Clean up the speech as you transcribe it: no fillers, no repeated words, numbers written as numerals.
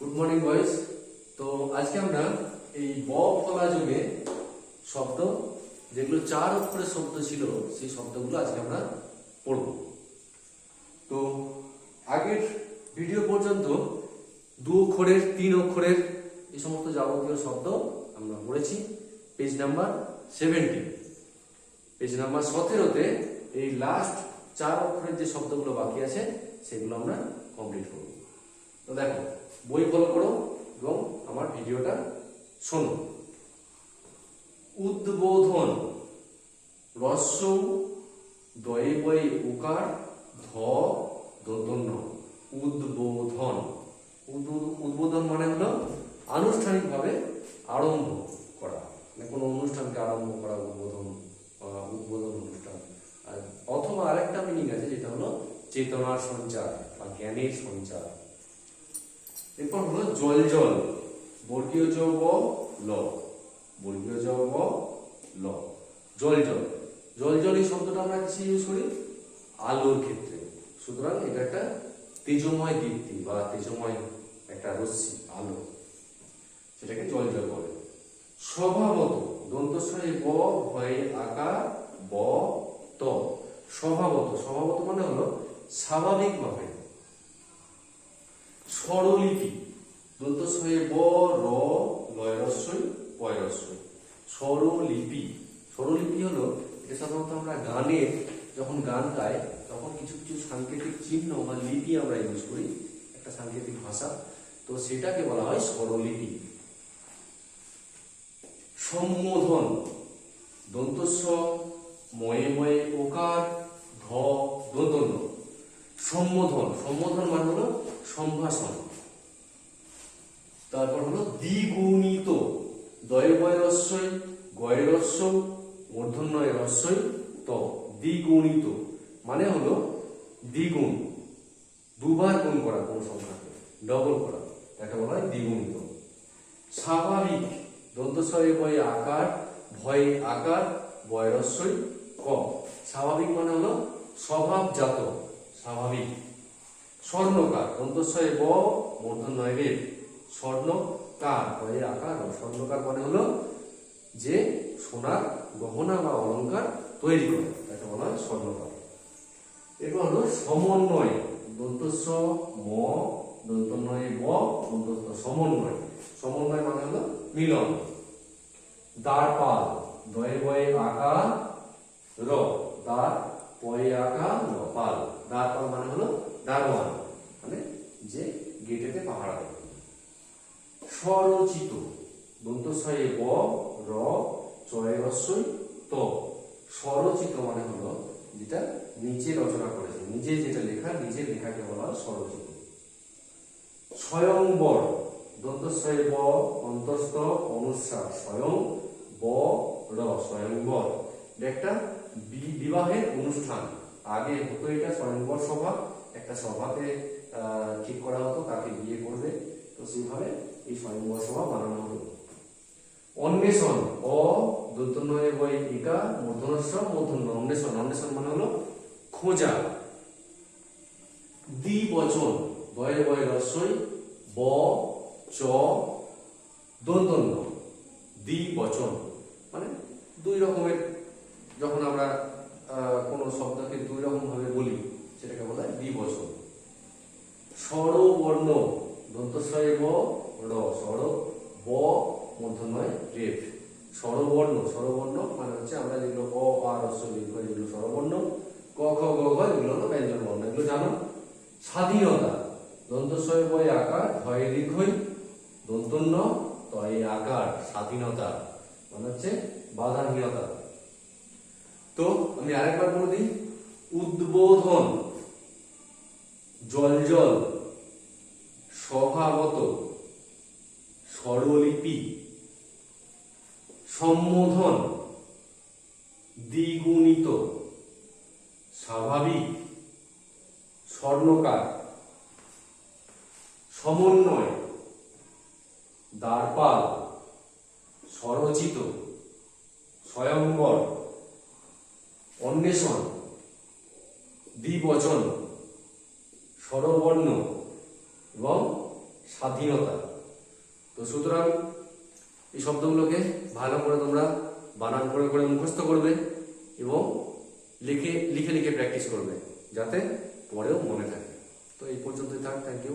Good morning boys. তো আজকে আমরা এই ব ফলা যুগে শব্দ যেগুলো চার অক্ষরের শব্দ ছিল সেই শব্দগুলো আজকে আমরা পড়ব। তো আগের ভিডিও পর্যন্ত দু অক্ষরের তিন অক্ষরের এই সমস্ত যাবতীয় শব্দ আমরা পড়েছি। পেজ নাম্বার 17, পেজ নাম্বার 17-তে এই লাস্ট চার অক্ষরের যে শব্দগুলো বাকি আছে সেগুলো আমরা কমপ্লিট করব। তো দেখো, বই ফলো করো এবং আমার ভিডিওটা শোনো। উদ্বোধন, রস্য দয়ে বয়ে উকার ধ দন্তন্য। উদ্বোধন, উদ্বোধন মানে হলো আনুষ্ঠানিকভাবে আরম্ভ করা, মানে কোনো অনুষ্ঠানকে আরম্ভ করা উদ্বোধন, উদ্বোধন অনুষ্ঠান। অথবা আরেকটা মিনিং আছে যেটা হলো চেতনার সঞ্চার বা জ্ঞানের সঞ্চার। এরপর হলো জল জল, বর্গীয় জ ব ল, বর্গীয় জ ব ল, জল জল। জল জল এই শব্দটা আমরা কিসে ইউজ করি? আলোর ক্ষেত্রে। সুতরাং এটা একটা তেজময় দীপ্তি বা তেজময় একটা রশ্মি, আলো, সেটাকে জল জল বলে। স্বভাবত, দন্তস্বরে ব ভয়ে আকার ব ত। স্বভাবত, স্বভাবত মানে হলো স্বাভাবিকভাবে। স্বরলিপি, দন্তস্বরে ব র লয় রস্যই পয় রস্যই। স্বরলিপি, স্বরলিপি হলো এটা সাধারণত আমরা গানের, যখন গান গাই তখন কিছু কিছু সাংকেতিক চিহ্ন বা লিপি আমরা ইউজ করি, একটা সাংকেতিক ভাষা, তো সেটাকে বলা হয় স্বরলিপি। সম্বোধন, দন্তস্ব ময়ে ময়ে ওকার ধ দন্তন্য। সম্বোধন, সম্বোধন মানে হলো সম্ভাষণ। তারপর হলো দ্বিগুণিত, দয়ে বয় রস্যই গয় রস্য মূর্ধন্যয় রস্যই ত। দ্বিগুণিত মানে হলো দ্বিগুণ, দুবার গুণ করা কোন সংখ্যাকে, ডবল করা, তাকে বলা হয় দ্বিগুণিত। স্বাভাবিক, দন্তস্বরে বয়ে আকার ভয়ে আকার বয় রস্যই ক। স্বাভাবিক মানে হলো স্বভাবজাত, স্বাভাবিক। স্বর্ণকার, দন্তস্বরে ব মূর্ধন্যয় রেফ, স্বর্ণকার বয়ে আকার। স্বর্ণকার মানে হলো যে সোনার গহনা বা অলংকার তৈরি করে, তাকে বলা হয় স্বর্ণকার। এরপর হলো সমন্বয়, দন্তস্ব ম দন্তন্বয়ে ব দন্তস্থ সমন্বয়। সমন্বয় মানে হলো মিলন। দ্বারপাল, দয়ে বয়ে আকা র, দ্বার পয়ে আকা র পাল। দ্বারপাল মানে হলো দারোয়ান, মানে যে গেটেতে পাহারা দেয়। স্বরচিত, দন্তস্বয়ে ব র চয় রস্যই ত। স্বরচিত মানে হলো যেটা নিজে রচনা করেছে, নিজে যেটা লেখা, নিজের লেখাকে বলা হয় স্বরচিত। স্বয়ংবর, দন্তস্বয়ে ব অন্তস্থ অনুস্বার স্বয়ং ব র স্বয়ংবর। এটা একটা বিবাহের অনুষ্ঠান। আগে হতো এটা স্বয়ংবর সভা, একটা সভাতে ঠিক করা হতো কাকে বিয়ে করবে, তো সেইভাবে এই স্বয়ংবর সভা বানানো হতো। অন্বেষণ, অ দন্তন্বয়ে বই ইকা মূর্ধন্যস্ব মূর্ধন্য অন্বেষণ। অন্বেষণ মানে হলো খোঁজা। দ্বিবচন, বয়ে বয়ে রস্যই ব চ দন্তন্য। দ্বিবচন মানে দুই রকমের, যখন আমরা কোনো শব্দকে দুই রকম ভাবে বলি সেটাকে বলা হয় দ্বিবচন। স্বরবর্ণ, দন্তস্বয়ে ব র স্বর ব মূর্ধন্যয় রেফ। স্বরবর্ণ, স্বরবর্ণ মানে হচ্ছে আমরা যেগুলো অ আ রস্য দীর্ঘ যেগুলো স্বরবর্ণ, ক খ গ ঘ এগুলো হলো ব্যঞ্জন বর্ণ, এগুলো জানো। স্বাধীনতা, দন্তস্বয়ে বয়ে আকার ধয়ে দীর্ঘই দন্তন্য তয়ে আকার। স্বাধীনতা মানে হচ্ছে বাধাহীনতা। তো আমি আরেকবার বলে দিই। উদ্বোধন, জল জল, স্বভাবত, স্বরলিপি, সম্বোধন, দ্বিগুণিত, স্বাভাবিক, স্বর্ণকার, সমন্বয়, দ্বারপাল, স্বরচিত, স্বয়ংবর, অন্বেষণ, দ্বিবচন, স্বরবর্ণ এবং স্বাধীনতা। তো সুতরাং এই শব্দগুলোকে ভালো করে তোমরা বানান করে করে মুখস্থ করবে এবং লিখে লিখে লিখে প্র্যাকটিস করবে যাতে পরেও মনে থাকে। তো এই পর্যন্তই থাক। Thank you.